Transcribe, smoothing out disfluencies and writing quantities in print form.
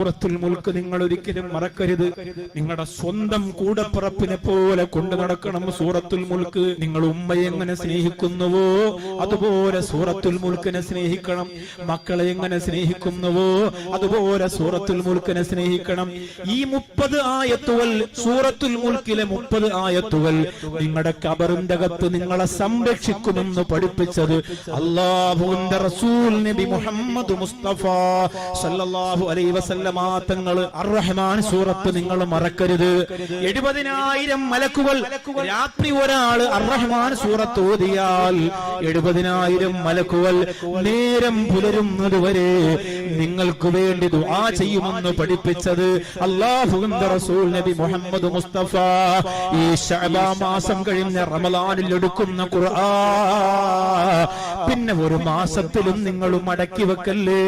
സൂറത്തുൽ മുൽക്ക് നിങ്ങൾ ഒരിക്കലും മറക്കരുത്. നിങ്ങളുടെ സ്വന്തം കൂടപ്പിറപ്പിനെ പോലെ കൊണ്ടു നടക്കണം സൂറത്തുൽ മുൽക്ക്. നിങ്ങൾ ഉമ്മയെ എങ്ങനെ സ്നേഹിക്കുന്നുവോ അതുപോലെ സൂറത്തുൽ മുൽക്കിനെ സ്നേഹിക്കണം. മക്കളെ എങ്ങനെ സ്നേഹിക്കുന്നുവോ അതുപോലെ സൂറത്തുൽ മുൽക്കിനെ സ്നേഹിക്കണം. ഈ 30 ആയത്തുകൾ സൂറത്തുൽ മുൽക്കിലെ 30 ആയത്തുകൾ നിങ്ങളുടെ ഖബറിന്റെ അകത്ത് നിങ്ങളെ സംരക്ഷിക്കുമെന്ന് പഠിപ്പിച്ചത് അല്ലാഹുവിന്റെ റസൂൽ നബി മുഹമ്മദ് മുസ്തഫ സല്ലല്ലാഹു അലൈഹി വസല്ലം തങ്ങൾ. അർ-റഹ്മാൻ സൂറത്ത് നിങ്ങൾ മറക്കരുത്. 70,000 മലക്കുകൾ രാത്രി ഒരാൾ അർ-റഹ്മാൻ സൂറത്ത് ഓതിയാൽ 70,000 മലക്കുകൾ നേരം പുലരുന്നത് വരെ നിങ്ങൾക്ക് വേണ്ടി ദുആ ചെയ്യുമെന്ന് പഠിപ്പിച്ചത് അല്ലാഹുവിന്റെ റസൂൽ നബി മുഹമ്മദ് മുസ്തഫ. ഈ ശഅബാൻ മാസം കഴിഞ്ഞ റമളാനിൽ എടുക്കുന്ന ഖുർആൻ പിന്നെ ഒരു മാസത്തിലും നിങ്ങൾ മടക്കി വെക്കല്ലേ.